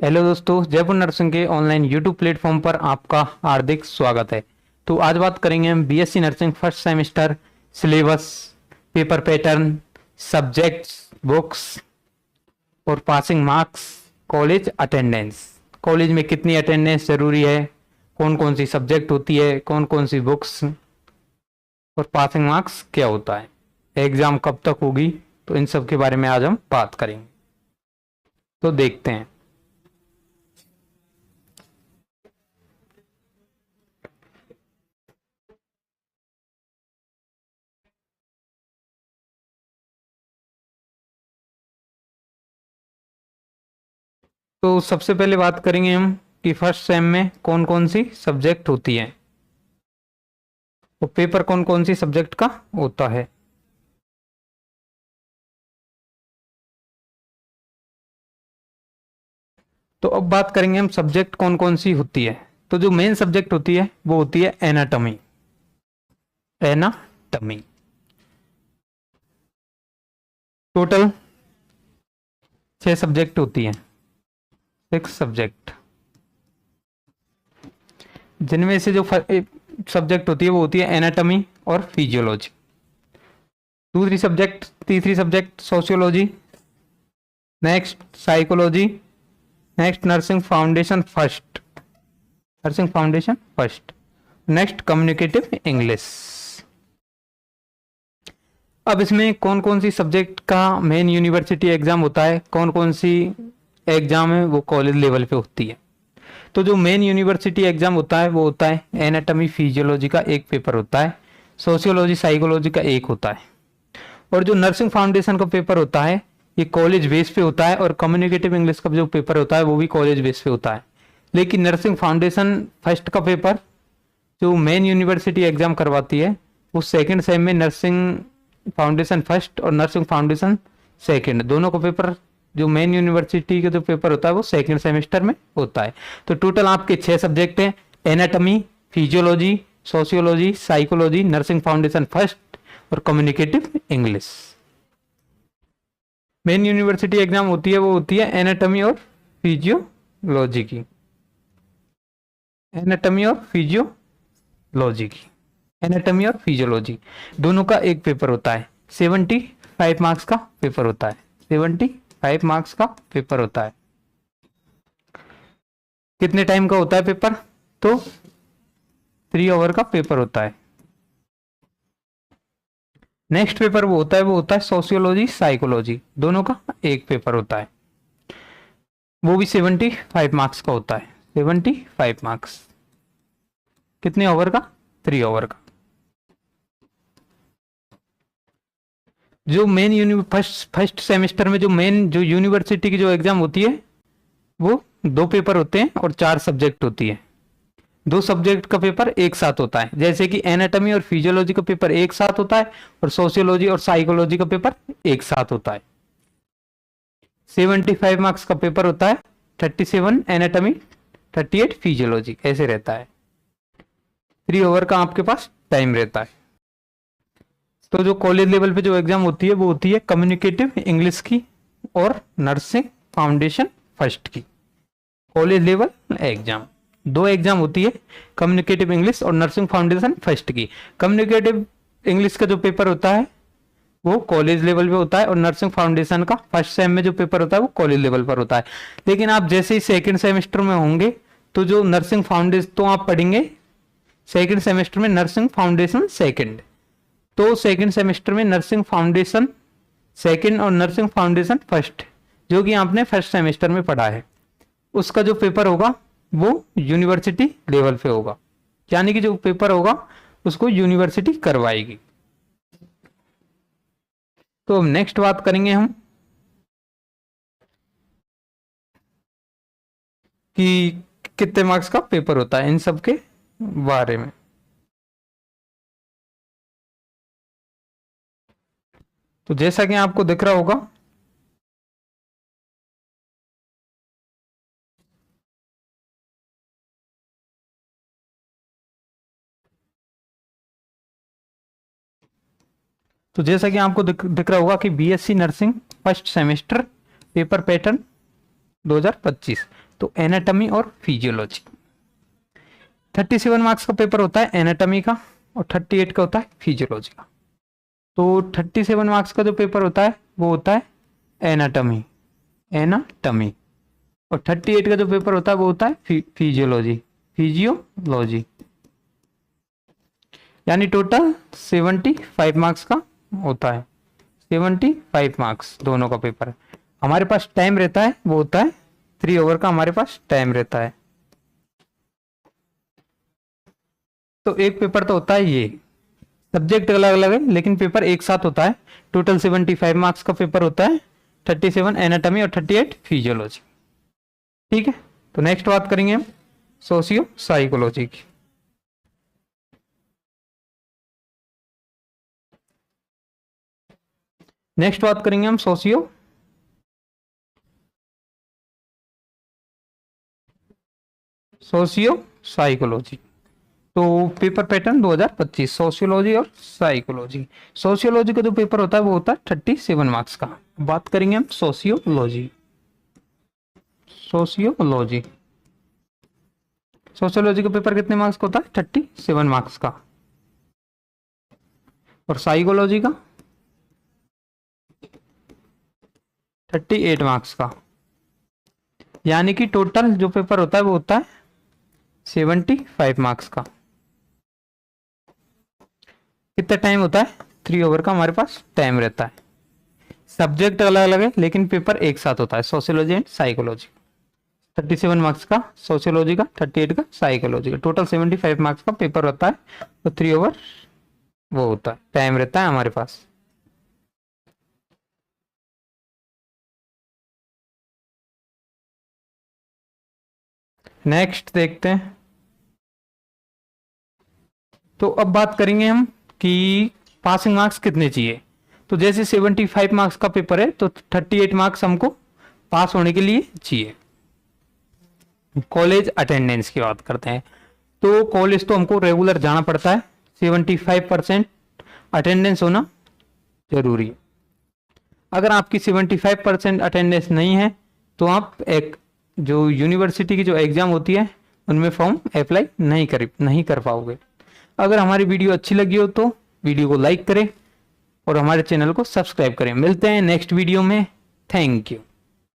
Hello दोस्तों, Jaipur nursing के online YouTube platform पर आपका हार्दिक स्वागत है। तो आज बात करेंगे हम BSc nursing first semester syllabus, paper pattern, subjects, books और passing marks, college attendance. College में कितनी अटेंडेंस जरूरी है, कौन कौन सी सब्जेक्ट होती है, कौन कौन सी बुक्स और पासिंग मार्क्स क्या होता है, एग्जाम कब तक होगी, तो इन सब के बारे में आज हम बात करेंगे। तो देखते हैं। तो सबसे पहले बात करेंगे हम कि फर्स्ट सेम में कौन कौन सी सब्जेक्ट होती है, वो पेपर कौन कौन सी सब्जेक्ट का होता है। तो अब बात करेंगे हम सब्जेक्ट कौन कौन सी होती है। तो जो मेन सब्जेक्ट होती है वो होती है एनाटॉमी। एनाटॉमी टोटल 6 सब्जेक्ट होती है, 6 सब्जेक्ट, जिनमें से जो सब्जेक्ट होती है वो होती है एनाटॉमी और फिजियोलॉजी। तीसरी subject sociology, next psychology, next nursing foundation first, next communicative English. अब इसमें कौन कौन सी सब्जेक्ट का मेन यूनिवर्सिटी एग्जाम होता है, कौन कौन सी एग्जाम है वो कॉलेज लेवल पे होती है। तो जो मेन यूनिवर्सिटी एग्जाम होता है वो होता है एनाटॉमी फिजियोलॉजी का एक पेपर होता है, सोशियोलॉजी साइकोलॉजी का एक होता है, और जो नर्सिंग फाउंडेशन का पेपर होता है ये कॉलेज बेस पे होता है, और कम्युनिकेटिव इंग्लिश का जो पेपर होता है वो भी कॉलेज बेस पे होता है। लेकिन नर्सिंग फाउंडेशन फर्स्ट का पेपर जो मेन यूनिवर्सिटी एग्जाम करवाती है वो सेकंड सेम में नर्सिंग फाउंडेशन फर्स्ट और नर्सिंग फाउंडेशन सेकंड दोनों का पेपर, जो मेन यूनिवर्सिटी का जो पेपर होता है वो सेकंड सेमेस्टर में होता है। तो टोटल आपके 6 सब्जेक्ट हैं, anatomy, physiology, sociology, psychology, nursing foundation first और communicative English. Main university exam होती है वो होती है एनाटॉमी और फिजियोलॉजी की, एनाटॉमी और फिजियोलॉजी दोनों का एक पेपर होता है। 75 मार्क्स का पेपर होता है, 75 मार्क्स का पेपर होता है। कितने टाइम का होता है पेपर, तो 3 आवर का पेपर होता है। नेक्स्ट पेपर वो होता है सोशियोलॉजी साइकोलॉजी, दोनों का एक पेपर होता है, वो भी 75 मार्क्स का होता है। 75 मार्क्स कितने ओवर का, 3 ओवर का। जो मेन फर्स्ट सेमेस्टर में जो यूनिवर्सिटी की जो एग्जाम होती है वो 2 पेपर होते हैं और 4 सब्जेक्ट होती है। 2 सब्जेक्ट का पेपर एक साथ होता है, जैसे कि एनाटॉमी और फिजियोलॉजी का पेपर एक साथ होता है और सोशियोलॉजी और साइकोलॉजी का पेपर एक साथ होता है। 75 मार्क्स का पेपर होता है, 37 एनाटॉमी, 38 फिजियोलॉजी, ऐसे रहता है। 3 ओवर का आपके पास टाइम रहता है। तो जो कॉलेज लेवल पे जो एग्जाम होती है वो होती है कम्युनिकेटिव इंग्लिश की और नर्सिंग फाउंडेशन फर्स्ट की। कॉलेज लेवल एग्जाम 2 एग्जाम होती है, कम्युनिकेटिव इंग्लिश और नर्सिंग फाउंडेशन फर्स्ट की। कम्युनिकेटिव इंग्लिश का जो पेपर होता है वो कॉलेज लेवल पे होता है, और नर्सिंग फाउंडेशन का फर्स्ट सेम में जो पेपर होता है वो कॉलेज लेवल पर होता है। लेकिन आप जैसे ही सेकेंड सेमेस्टर में होंगे तो जो नर्सिंग फाउंडेशन तो आप पढ़ेंगे सेकेंड सेमेस्टर में नर्सिंग फाउंडेशन सेकेंड, तो सेकेंड सेमेस्टर में नर्सिंग फाउंडेशन सेकेंड और नर्सिंग फाउंडेशन फर्स्ट जो कि आपने फर्स्ट सेमेस्टर में पढ़ा है उसका जो पेपर होगा वो यूनिवर्सिटी लेवल पे होगा, यानी कि जो पेपर होगा उसको यूनिवर्सिटी करवाएगी। तो अब नेक्स्ट बात करेंगे हम कि कितने मार्क्स का पेपर होता है इन सब के बारे में। तो जैसा कि आपको दिख रहा होगा तो जैसा कि आपको दिख रहा होगा कि BSc nursing first semester paper pattern 2025। तो एनाटॉमी और फिजियोलॉजी। 37 मार्क्स का पेपर होता है एनाटॉमी का और 38 का होता है फिजियोलॉजी का। तो 37 मार्क्स का जो पेपर होता है वो होता है एनाटॉमी और 38 का जो पेपर होता है वो होता है फिजियोलॉजी। यानी टोटल 75 मार्क्स का होता है। 75 मार्क्स दोनों का पेपर है। हमारे पास टाइम रहता है वो होता है 3 ओवर का हमारे पास टाइम रहता है। तो एक पेपर तो होता है ये, सब्जेक्ट अलग अलग है लेकिन पेपर एक साथ होता है। टोटल 75 मार्क्स का पेपर होता है, 37 एनाटॉमी और 38 फिजियोलॉजी। ठीक है, तो नेक्स्ट बात करेंगे हम सोशियो साइकोलॉजी की। नेक्स्ट बात करेंगे हम सोशियो साइकोलॉजी। तो पेपर पैटर्न 2025 सोशियोलॉजी और साइकोलॉजी। सोशियोलॉजी का जो पेपर होता है वो होता है 37 मार्क्स का। बात करेंगे हम सोशियोलॉजी। सोशियोलॉजी का पेपर कितने मार्क्स का होता है? 37 मार्क्स का। और साइकोलॉजी का 38 मार्क्स का। यानी कि टोटल जो पेपर होता है वो होता है 75 मार्क्स का। कितना टाइम होता है? 3 ओवर का हमारे पास टाइम रहता है। सब्जेक्ट अलग अलग है लेकिन पेपर एक साथ होता है, सोशियोलॉजी एंड साइकोलॉजी। 37 मार्क्स का सोशियोलॉजी का, 38 का साइकोलॉजी का। टोटल 75 मार्क्स का पेपर होता है। तो 3 ओवर वो होता है, टाइम रहता है हमारे पास। नेक्स्ट देखते हैं। तो अब बात करेंगे हम कि पासिंग मार्क्स कितने चाहिए। तो जैसे 75 मार्क्स का पेपर है तो 38 मार्क्स हमको पास होने के लिए चाहिए। कॉलेज अटेंडेंस की बात करते हैं तो कॉलेज तो हमको रेगुलर जाना पड़ता है। 75% अटेंडेंस होना जरूरी है। अगर आपकी 75% अटेंडेंस नहीं है तो आप एक जो यूनिवर्सिटी की जो एग्जाम होती है उनमें फॉर्म अप्लाई नहीं कर पाओगे। अगर हमारी वीडियो अच्छी लगी हो तो वीडियो को लाइक करें और हमारे चैनल को सब्सक्राइब करें। मिलते हैं नेक्स्ट वीडियो में। Thank you.